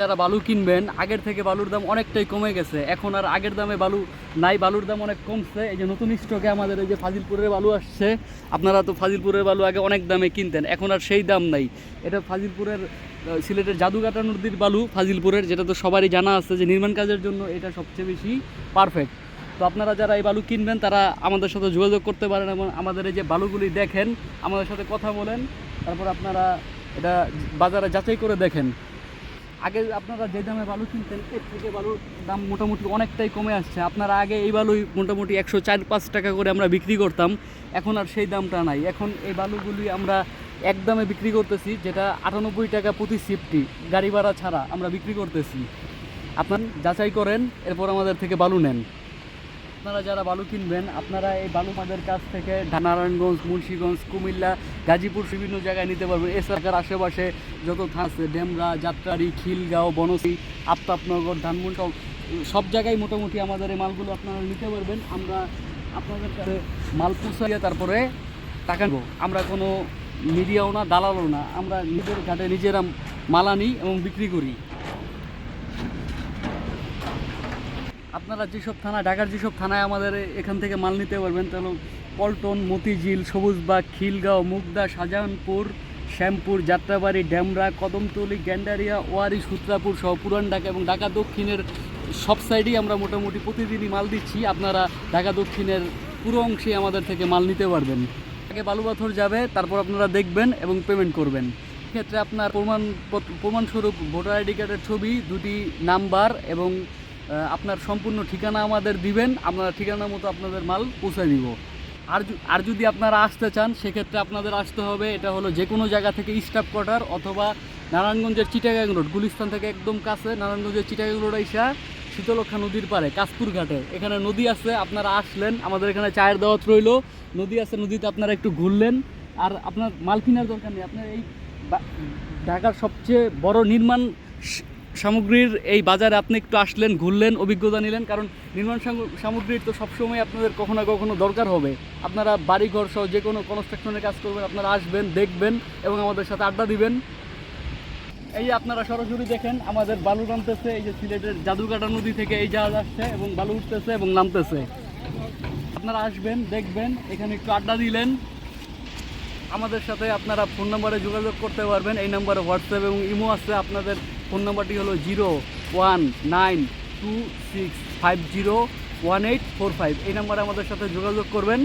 যারা বালু কিনবেন আগের থেকে বালুর দাম অনেকটাই কমে গেছে। এখন আর আগের দামে বালু নাই, বালুর দাম অনেক কমছে। এই যে নতুন স্টকে আমাদের এই যে ফাজিলপুরের বালু আসছে। আপনারা তো ফাজিলপুরের বালু আগে অনেক দামে কিনতেন, এখন আর সেই দাম নাই। এটা ফাজিলপুরের সিলেটের জাদুকাটা নদীর বালু ফাজিলপুরের, যেটা তো সবারই জানা আছে যে নির্মাণ কাজের জন্য এটা সবচেয়ে বেশি পারফেক্ট। তো আপনারা যারা এই বালু কিনবেন তারা আমাদের সাথে যোগাযোগ করতে পারেন এবং আমাদের এই যে বালুগুলি দেখেন, আমাদের সাথে কথা বলেন, তারপর আপনারা এটা বাজারে যাচাই করে দেখেন। আগে আপনারা যে দামে বালু কিনতেন এর থেকে বালুর দাম মোটামুটি অনেকটাই কমে আসছে। আপনারা আগে এই বালুই মোটামুটি 104-105 টাকা করে আমরা বিক্রি করতাম, এখন আর সেই দামটা নাই। এখন এই বালুগুলি আমরা এক দামে বিক্রি করতেছি, যেটা 98 টাকা প্রতি সিফটি গাড়ি ভাড়া ছাড়া আমরা বিক্রি করতেছি। আপনারা যাচাই করেন, এরপর আমাদের থেকে বালু নেন। আপনারা যারা বালু কিনবেন আপনারা এই বালু আমাদের কাছ থেকে নারায়ণগঞ্জ, মুন্সিগঞ্জ, কুমিল্লা, গাজীপুর বিভিন্ন জায়গায় নিতে পারবেন। এছাড়ার আশেপাশে যত থানা আছে, ডেমরা, যাত্রাবাড়ি, খিলগাঁও, বনশ্রী, আফতাবনগর, ধানমন্ডি, সব জায়গায় মোটামুটি আমাদের এই মালগুলো আপনারা নিতে পারবেন। আমরা আপনাদের কাছে মাল পৌঁছাইয়া তারপরে টাকা নেব। আমরা কোনো মিডিয়াও না, দালালও না, আমরা নিজের ঘাটে নিজেরা মাল আনি এবং বিক্রি করি। আপনারা যেসব থানায়, ঢাকার যেসব থানায় আমাদের এখান থেকে মাল নিতে পারবেন, তাহলে পল্টন, মতিঝিল, সবুজবাগ, খিলগাঁও, মুগদা, শাহজাহানপুর, শ্যামপুর, যাত্রাবাড়ি, ডেমরা, কদমতলী, গ্যান্ডারিয়া, ওয়ারি, সূত্রাপুর সহ পুরান ঢাকা এবং ঢাকা দক্ষিণের সব সাইডেই আমরা মোটামুটি প্রতিদিনই মাল দিচ্ছি। আপনারা ঢাকা দক্ষিণের পুরো অংশে আমাদের থেকে মাল নিতে পারবেন। আগে বালু পাথর যাবে, তারপর আপনারা দেখবেন এবং পেমেন্ট করবেন। ক্ষেত্রে আপনার প্রমাণস্বরূপ ভোটার আইডি কার্ডের ছবি, 2টি নাম্বার এবং আপনার সম্পূর্ণ ঠিকানা আমাদের দিবেন। আমরা ঠিকানা মতো আপনাদের মাল পৌঁছে দিব। আর যদি আপনারা আসতে চান সেক্ষেত্রে আপনাদের আসতে হবে, এটা হলো যে কোনো জায়গা থেকে স্টাফ কোয়ার্টার অথবা নারায়ণগঞ্জের চিটাগাং রোড, গুলিস্তান থেকে একদম কাছে নারায়ণগঞ্জের চিটাগাং রোড আইসা শীতলক্ষা নদীর পাড়ে কাশপুর ঘাটে এখানে নদী আছে। আপনারা আসলেন, আমাদের এখানে চায়ের দাওয়াত রইল। নদী আছে, নদীতে আপনারা একটু ঘুরলেন। আর আপনার মাল কেনার দরকার নেই, আপনার এই ঢাকার সবচেয়ে বড় নির্মাণ সামগ্রীর এই বাজারে আপনি একটু আসলেন, ঘুরলেন, অভিজ্ঞতা নিলেন। কারণ নির্মাণ সামগ্রীর তো সবসময় আপনাদের কখনো না কখনো দরকার হবে। আপনারা বাড়িঘর সহ যে কোনো কনস্ট্রাকশনের কাজ করবেন, আপনারা আসবেন, দেখবেন এবং আমাদের সাথে আড্ডা দিবেন। এই যে আপনারা সরাসরি দেখেন আমাদের বালু নামতেছে, এই যে সিলেটের জাদুকাটা নদী থেকে এই জাহাজ আসছে এবং বালু উঠতেছে এবং নামতেছে। আপনারা আসবেন, দেখবেন, এখানে একটু আড্ডা দিলেন। আমাদের সাথে আপনারা ফোন নাম্বারে যোগাযোগ করতে পারবেন। এই নাম্বারে হোয়াটসঅ্যাপ এবং ইমো আছে। আপনাদের ফোন নাম্বারটি হলো 01926501845। এই নাম্বারে আমাদের সাথে যোগাযোগ করবেন।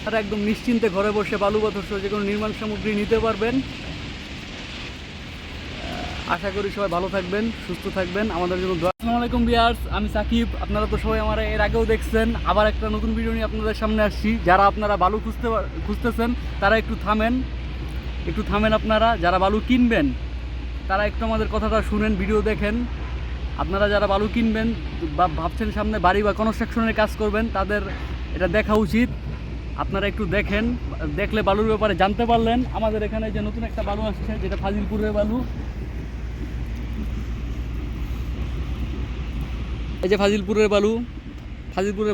তারা একদম নিশ্চিন্তে ঘরে বসে বালু পাথর যে কোনো নির্মাণ সামগ্রী নিতে পারবেন। আশা করি সবাই ভালো থাকবেন, সুস্থ থাকবেন, আমাদের জন্য দোয়া। আসসালামু আলাইকুম ভিউয়ার্স, আমি সাকিব। আপনারা তো সবাই আমার এর আগেও দেখছেন, আবার একটা নতুন ভিডিও নিয়ে আপনাদের সামনে আসছি। যারা আপনারা বালু খুঁজতেছেন তারা একটু থামেন। আপনারা যারা বালু কিনবেন তারা একটু আমাদের কথাটা শুনেন, ভিডিও দেখেন। আপনারা যারা বালু কিনবেন বা ভাবছেন সামনে বাড়ি বা কনস্ট্রাকশনের কাজ করবেন, তাদের এটা দেখা উচিত। আপনারা একটু দেখেন, দেখলে বালুর ব্যাপারে জানতে পারলেন। আমাদের এখানে যে নতুন একটা বালু আসছে, যেটা ফাজিলপুরের বালু। এই যে ফাজিলপুরের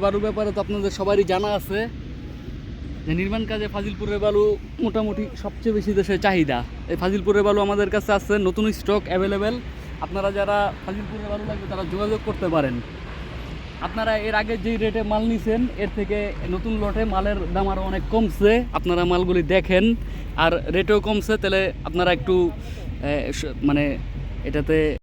বালুর ব্যাপারে তো আপনাদের সবারই জানা আছে যে নির্মাণ কাজে ফাজিলপুরের বালু মোটামুটি সবচেয়ে বেশি দেশের চাহিদা। এই ফাজিলপুরের বালু আমাদের কাছে আছে, নতুন স্টক অ্যাভেলেবেল। আপনারা যারা ফাজিলপুরের বালু লাগবে তারা যোগাযোগ করতে পারেন। আপনারা এর আগে যেই রেটে মাল নিছেন এর থেকে নতুন লটে মালের দাম আরও অনেক কমছে। আপনারা মালগুলি দেখেন, আর রেটও কমছে। তাহলে আপনারা একটু মানে এটাতে